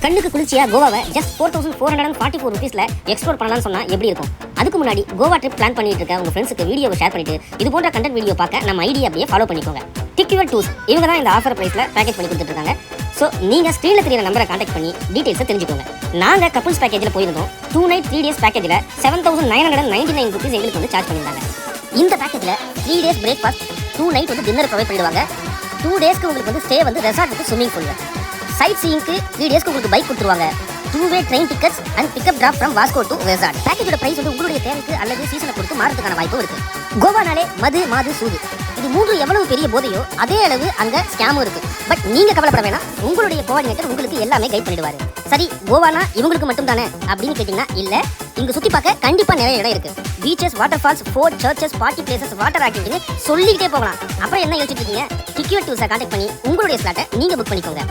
கண்ணுக்கு குளிர்ச்சியா கோவாவை just 4444 ருபீஸ்ல explore பண்ணலாம்னு சொன்னா எப்படி இருக்கும்? அதுக்கு முன்னாடி கோவா ட்ரிப் பிளான் பண்ணிட்டு இருக்க உங்க ஃப்ரெண்ட்ஸுக்கு வீடியோவை ஷேர் பண்ணிட்டு இது போன்ற கண்டென்ட் வீடியோ பார்க்க நம்ம ஐடியா அப்படியே ஃபாலோ பண்ணிக்கோங்க. டிக்யூவர் டூர்ஸ் இவங்க தான் இந்த ஆஃபர் பிரைஸ்ல பேக்கேஜ் பண்ணி கொடுத்துட்டு இருக்காங்க. ஸோ நீங்க ஸ்க்ரீன்ல தெரியற நம்பரை கான்டாக்ட் பண்ணி டீடைல்ஸை தெரிஞ்சுக்கோங்க. நாங்க கப்புள்ஸ் பேக்கேஜ்ல போயிருந்தோம். 2 நைட் 3 டேஸ் பேக்கேஜ்ல 7999 ருபீஸ் எங்களுக்கு வந்து சார்ஜ் பண்ணியிருந்தாங்க. இந்த பேக்கேஜ்ல 3 டேஸ் பிரேக்ஃபாஸ்ட், 2 நைட் வந்து டின்னர் ப்ரொவைட் பண்ணிடுவாங்க. 2 டேஸ்க்கு உங்களுக்கு வந்து ஸ்டே வந்து ரெசார்ட் வித் ஸ்விமிங் பூல். சைட் சீயிங்க்கு 3 டேஸ்க்கு உங்களுக்கு பைக் கொடுத்துருவாங்க. 2-வே train tickets and pickup drop from Vasco to resort. பேக்கேஜோட பிரைஸ் வந்து உங்களுடைய தேவைக்கு அல்லது சீசனை பொறுத்து மாறதுக்கான வாய்ப்பும் இருக்கு. கோவானாலே மது, மாது, சூது இது மூன்று எவ்வளவு பெரிய போதையோ அதே அளவு அங்க ஸ்கேமும் இருக்கு. பட் நீங்க கவலைப்பட வேணாம், உங்களுடைய கோஆர்டினேட்டர் உங்களுக்கு எல்லாமே கைட் பண்ணிடுவாரு. சரி, கோவானா இவங்களுக்கு மட்டும் தானே அப்படின்னு கேட்டீங்கன்னா இல்ல, இங்க சுத்தி பார்க்க கண்டிப்பா நிறைய இடம் இருக்கு. Beaches, water falls, fort, churches, party places, water ஆக்டிவிட்டின்னு சொல்லிக்கிட்டே போகலாம். அப்புறம் என்ன யோசிச்சுட்டு இருக்கீங்க? டிக்யூவர் டூர்ஸை கான்டாக்ட் பண்ணி உங்களுடைய ஸ்லாட்டை நீங்க புக் பண்ணிக்கோங்க.